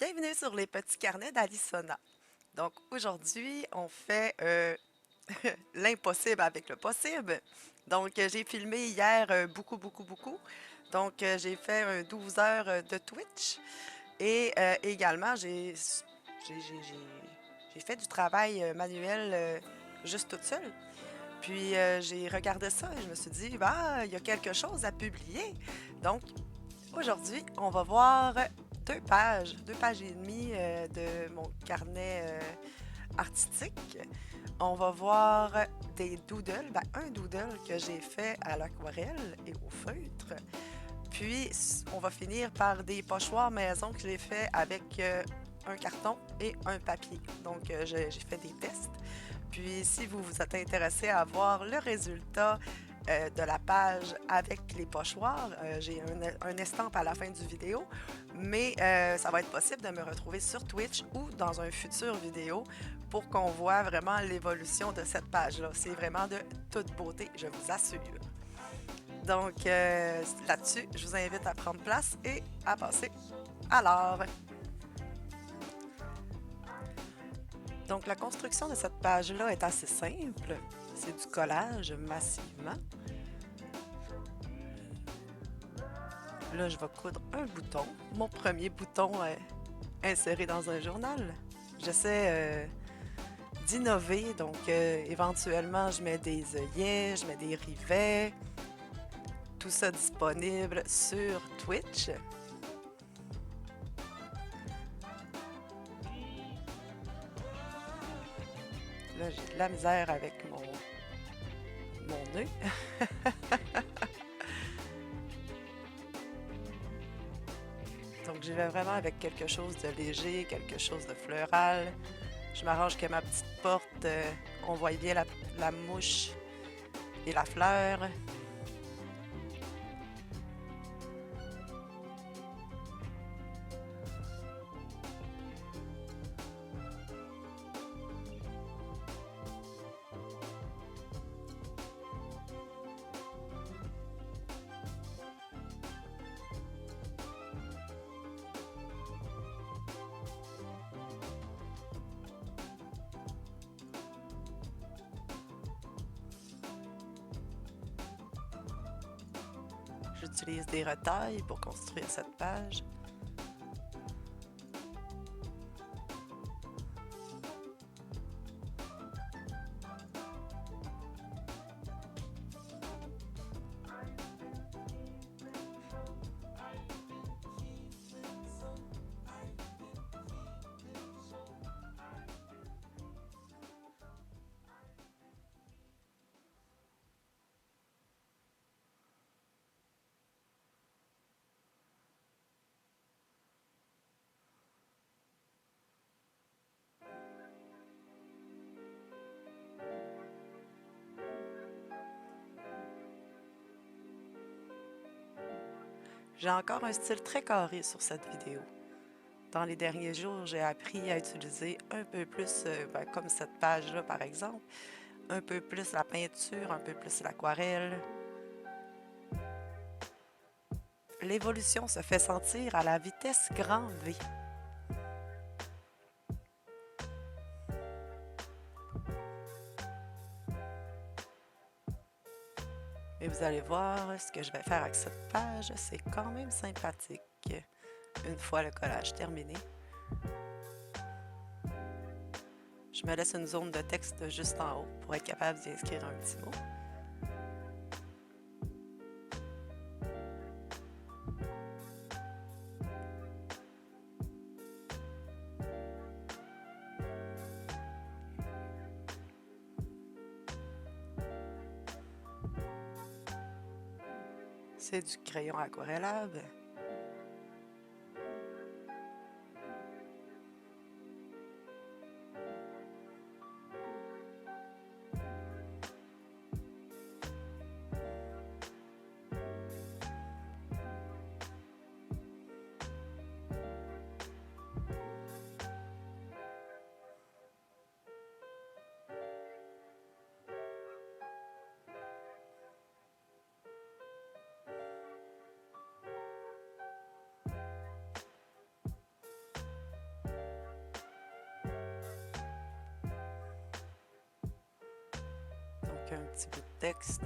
Bienvenue sur les petits carnets d'Alissona. Donc aujourd'hui, on fait l'impossible avec le possible. Donc j'ai filmé hier beaucoup. Donc j'ai fait un 12 heures de Twitch et également j'ai fait du travail manuel juste toute seule. Puis j'ai regardé ça et je me suis dit, bah, il y a quelque chose à publier. Donc aujourd'hui, on va voir deux pages et demie de mon carnet artistique. On va voir des doodles, ben, un doodle que j'ai fait à l'aquarelle et au feutre. Puis, on va finir par des pochoirs maison que j'ai fait avec un carton et un papier. Donc, j'ai fait des tests. Puis, si vous vous êtes intéressé à voir le résultat de la page avec les pochoirs, j'ai un estampe à la fin du vidéo, mais ça va être possible de me retrouver sur Twitch ou dans un futur vidéo pour qu'on voit vraiment l'évolution de cette page-là. C'est vraiment de toute beauté, je vous assure. Donc là-dessus, je vous invite à prendre place et à passer à l'art. Donc la construction de cette page-là est assez simple. C'est du collage massivement. Là, je vais coudre un bouton. Mon premier bouton inséré dans un journal. J'essaie d'innover, donc éventuellement, je mets des œillets, je mets des rivets. Tout ça disponible sur Twitch. Là, j'ai de la misère avec mon nœud. Donc, j'y vais vraiment avec quelque chose de léger, quelque chose de floral. Je m'arrange que ma petite porte, on voit bien la mouche et la fleur. J'utilise des retailles pour construire cette page. J'ai encore un style très carré sur cette vidéo. Dans les derniers jours, j'ai appris à utiliser un peu plus, ben, comme cette page-là par exemple, un peu plus la peinture, un peu plus l'aquarelle. L'évolution se fait sentir à la vitesse grand V. Et vous allez voir, ce que je vais faire avec cette page, c'est quand même sympathique. Une fois le collage terminé, je me laisse une zone de texte juste en haut pour être capable d'y inscrire un petit mot. C'est du crayon aquarellable. un petit bout de texte.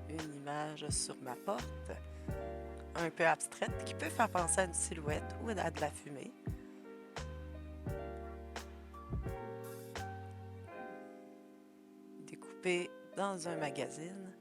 Une image sur ma porte, un peu abstraite, qui peut faire penser à une silhouette ou à de la fumée. Découpée dans un magazine.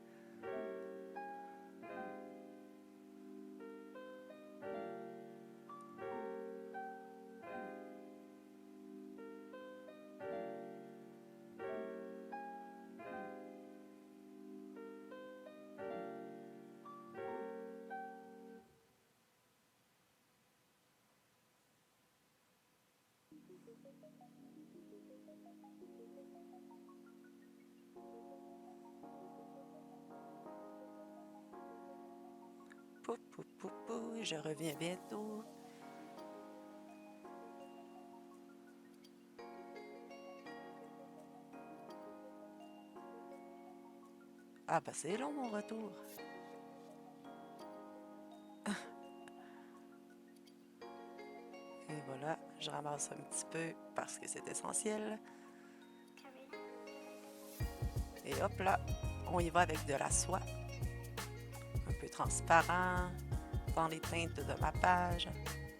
Pou, pou, pou, pou, je reviens bientôt. Ah bah c'est long mon retour. Et voilà, je ramasse un petit peu parce que c'est essentiel. Et hop là, on y va avec de la soie. Un peu transparent, dans les teintes de ma page.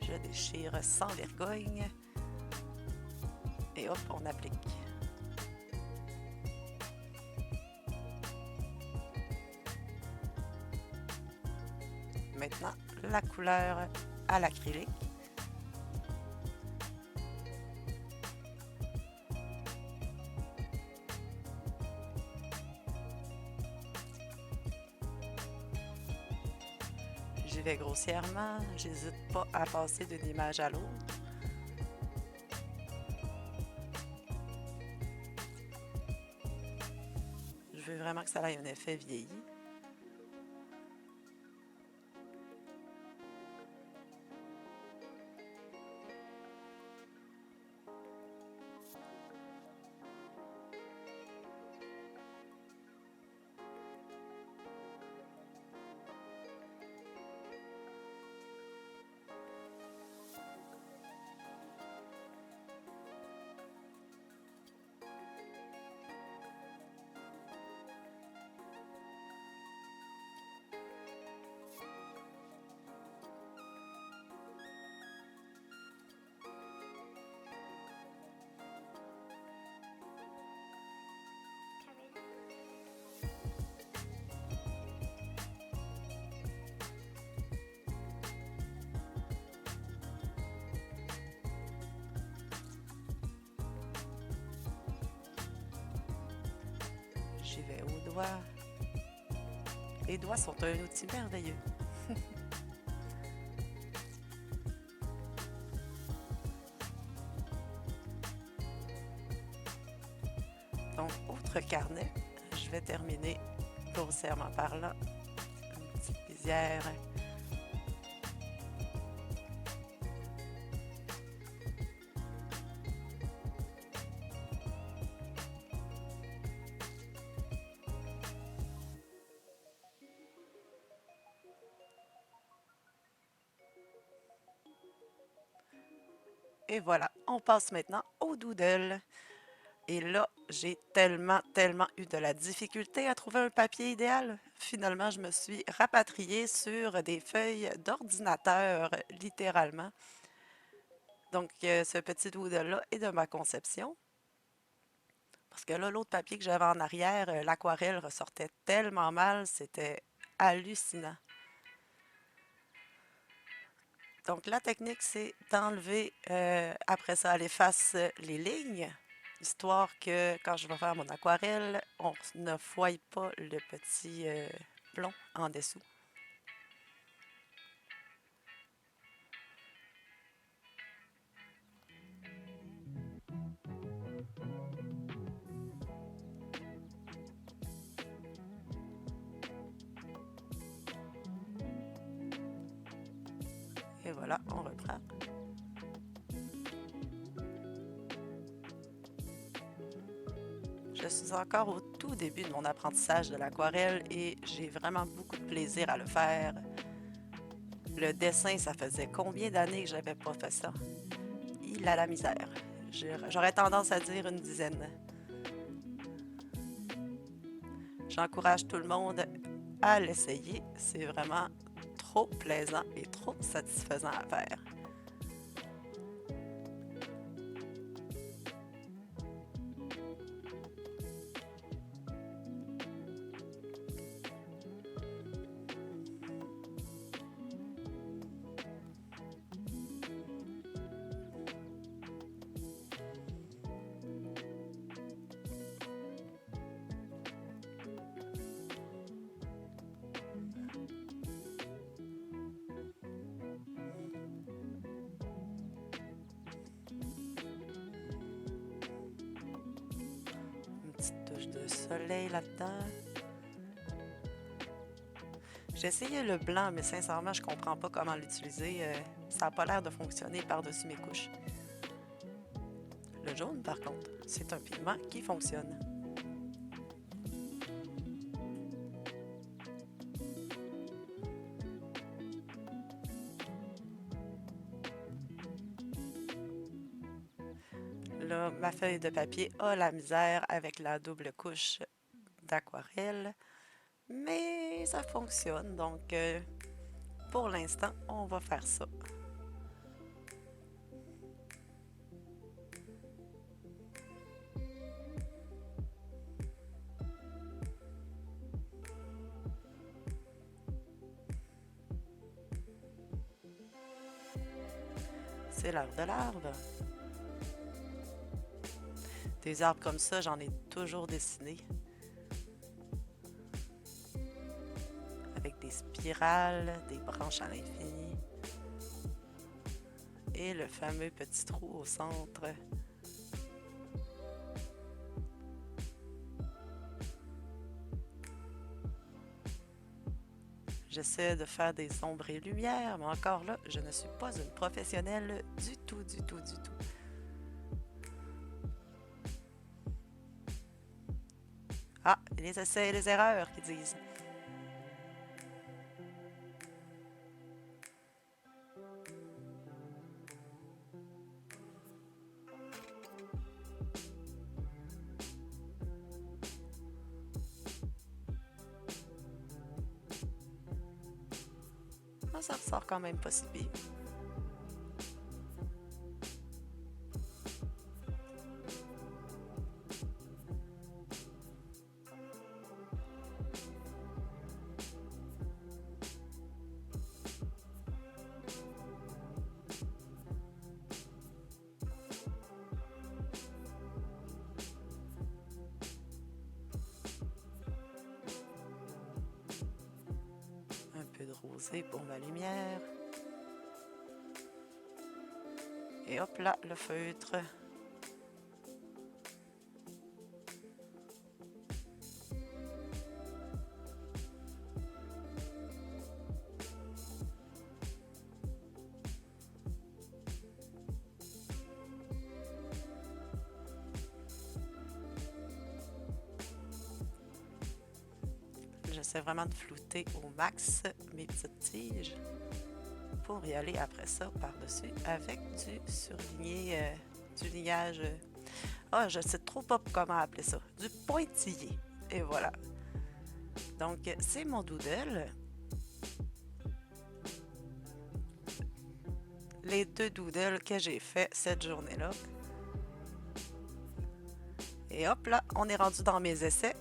Je déchire sans vergogne. Et hop, on applique. Maintenant, la couleur à l'acrylique. J'y vais grossièrement, j'hésite pas à passer d'une image à l'autre. Je veux vraiment que ça ait un effet vieilli. J'y vais aux doigts. Les doigts sont un outil merveilleux. Donc, autre carnet, je vais terminer grossièrement par là. Une petite lisière. Et voilà, on passe maintenant au doodle. Et là, j'ai tellement eu de la difficulté à trouver un papier idéal. Finalement, je me suis rapatriée sur des feuilles d'ordinateur, littéralement. Donc, ce petit doodle-là est de ma conception. Parce que là, l'autre papier que j'avais en arrière, l'aquarelle ressortait tellement mal, c'était hallucinant. Donc, la technique, c'est d'enlever, après ça, à l'efface les lignes histoire que quand je vais faire mon aquarelle, on ne foie pas le petit plomb en dessous. Et voilà, on reprend. Je suis encore au tout début de mon apprentissage de l'aquarelle et j'ai vraiment beaucoup de plaisir à le faire. Le dessin, ça faisait combien d'années que j'avais pas fait ça? Il a la misère. J'aurais tendance à dire une dizaine. J'encourage tout le monde à l'essayer. C'est vraiment trop plaisant et trop satisfaisant à faire. Une petite touche de soleil là-dedans. J'ai essayé le blanc, mais sincèrement, je comprends pas comment l'utiliser. Ça n'a pas l'air de fonctionner par-dessus mes couches. Le jaune, par contre, c'est un pigment qui fonctionne. Là, ma feuille de papier a la misère avec la double couche d'aquarelle, mais ça fonctionne. Donc, pour l'instant, on va faire ça. C'est l'heure de l'arbre. Des arbres comme ça, j'en ai toujours dessiné. Avec des spirales, des branches à l'infini. Et le fameux petit trou au centre. J'essaie de faire des ombres et lumières, mais encore là, je ne suis pas une professionnelle du tout, du tout, du tout. Ah, les essais et les erreurs qui disent. Ah, ça ressort quand même pas si pire. Un peu de rosé pour ma lumière. Et hop là, le feutre. J'essaie vraiment de flouter au max mes petites tiges pour y aller après ça par-dessus avec du surligné, du lignage. Ah, je sais trop pas comment appeler ça. Du pointillé. Et voilà. Donc, c'est mon doodle. Les deux doodles que j'ai fait cette journée-là. Et hop là, on est rendu dans mes essais.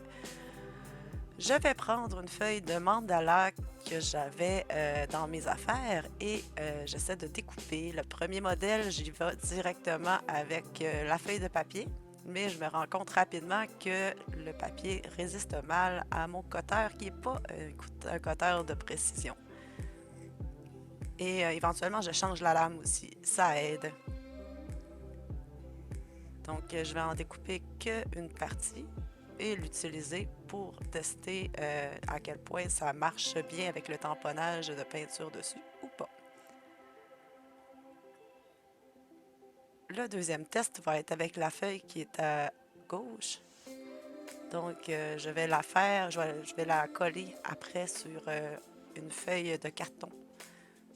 Je vais prendre une feuille de mandala que j'avais dans mes affaires et j'essaie de découper. Le premier modèle, j'y vais directement avec la feuille de papier Mais je me rends compte rapidement que le papier résiste mal à mon cutter qui n'est pas un cutter de précision. Et éventuellement, je change la lame aussi. Ça aide. Donc, je vais en découper qu'une partie et l'utiliser pour tester à quel point ça marche bien avec le tamponnage de peinture dessus ou pas. Le deuxième test va être avec la feuille qui est à gauche. Donc, je vais la faire, je vais la coller après sur une feuille de carton.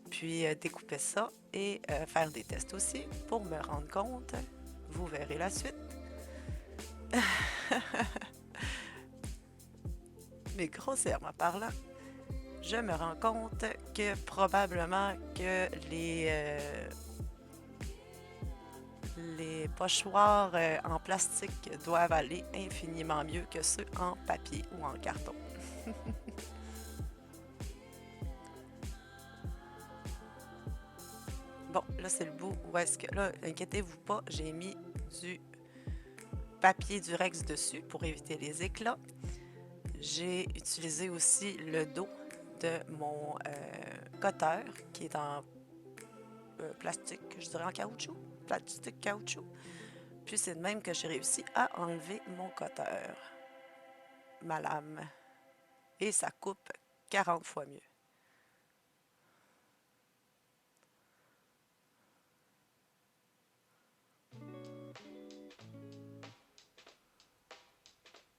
Puis découper ça et faire des tests aussi pour me rendre compte. Vous verrez la suite. Mais grossièrement parlant, je me rends compte que probablement que les pochoirs en plastique doivent aller infiniment mieux que ceux en papier ou en carton. Bon, là, c'est le bout où est-ce que... Là, inquiétez-vous pas, j'ai mis du papier Durex dessus pour éviter les éclats. J'ai utilisé aussi le dos de mon cutter qui est en plastique, je dirais en caoutchouc, plastique caoutchouc. Puis c'est de même que j'ai réussi à enlever mon cutter, ma lame. Et ça coupe 40 fois mieux.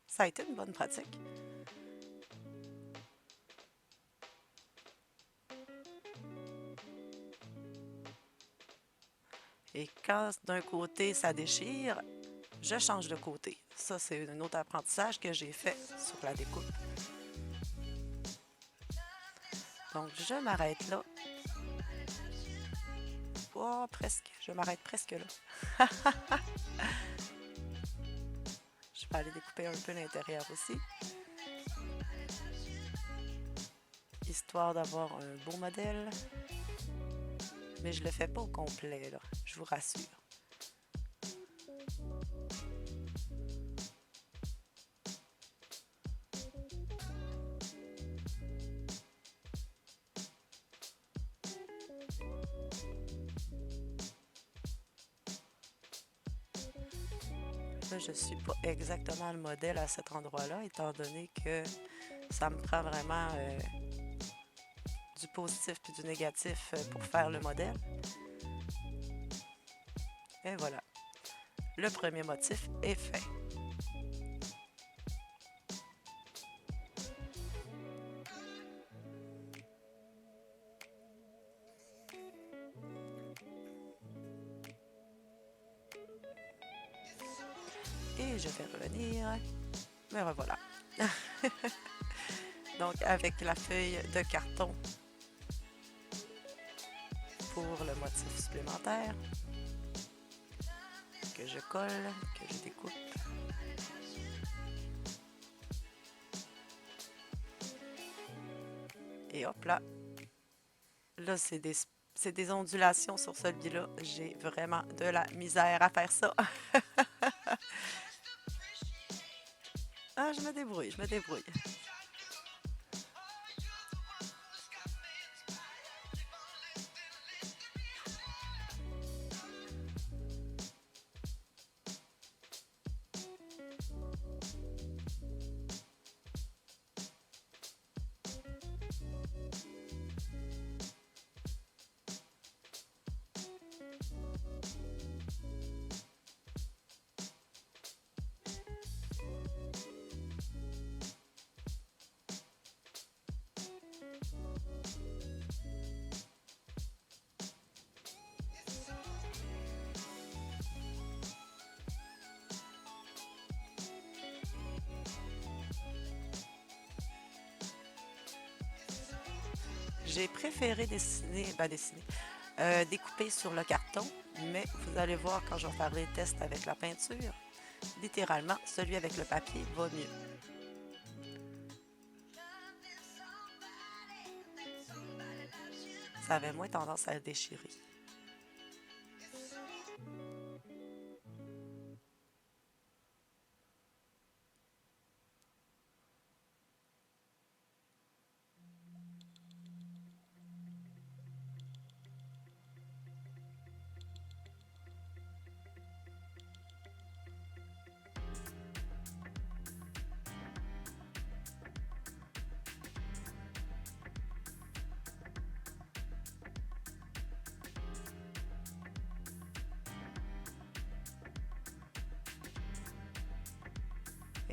Ça a été une bonne pratique. Et quand d'un côté ça déchire, je change de côté. Ça, c'est un autre apprentissage que j'ai fait sur la découpe. Donc, je m'arrête là. Oh, presque. Je m'arrête presque là. Je vais aller découper un peu l'intérieur aussi, histoire d'avoir un beau modèle. Mais je le fais pas au complet, là. Je vous rassure. Là, je suis pas exactement le modèle à cet endroit-là, étant donné que ça me prend vraiment du positif puis du négatif pour faire le modèle. Et voilà. Le premier motif est fait. Et je vais revenir. Me revoilà. Donc, avec la feuille de carton pour le motif supplémentaire que je colle, que je découpe. Et hop là. Là, c'est des ondulations sur celui-là. J'ai vraiment de la misère à faire ça. Ah, je me débrouille, je me débrouille. J'ai préféré découper sur le carton, mais vous allez voir quand je vais faire les tests avec la peinture, littéralement, celui avec le papier va mieux. Ça avait moins tendance à le déchirer.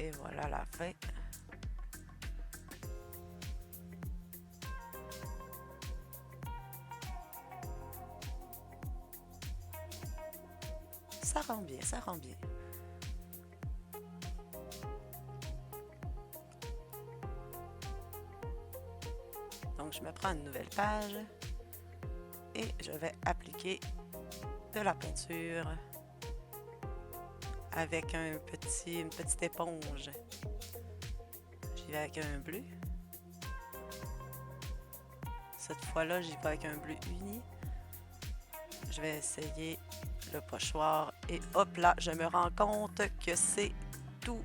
Et voilà la fin. Ça rend bien, ça rend bien. Donc, je me prends une nouvelle page et je vais appliquer de la peinture avec une petite éponge. J'y vais avec un bleu. Cette fois-là, j'y vais avec un bleu uni. Je vais essayer le pochoir et hop là, je me rends compte que c'est tout.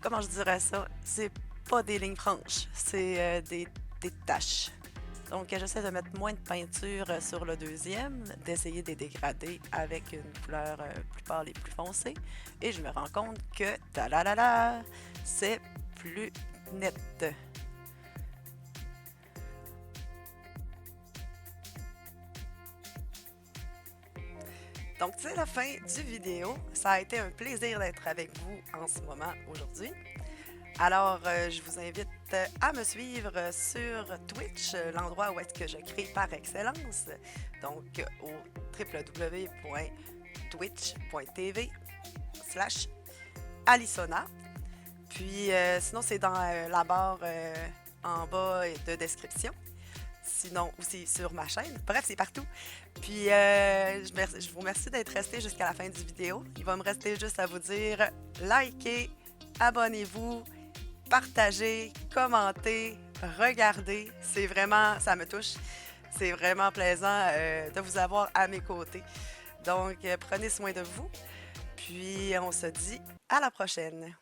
Comment je dirais ça? C'est pas des lignes franches, c'est des taches. Donc, j'essaie de mettre moins de peinture sur le deuxième, d'essayer de les dégrader avec une couleur plus pâle et plus foncée. Et je me rends compte que, ta-la-la-la, c'est plus net. Donc, c'est la fin du vidéo. Ça a été un plaisir d'être avec vous en ce moment aujourd'hui. Alors, je vous invite à me suivre sur Twitch, l'endroit où est-ce que je crée par excellence. Donc, au www.twitch.tv/Alisona. Puis, sinon, c'est dans la barre en bas de description. Sinon, aussi sur ma chaîne. Bref, c'est partout. Puis, je vous remercie d'être resté jusqu'à la fin du vidéo. Il va me rester juste à vous dire likez, abonnez-vous, partagez, commentez, regardez. C'est vraiment, ça me touche. C'est vraiment plaisant de vous avoir à mes côtés. Donc, prenez soin de vous. Puis, on se dit à la prochaine.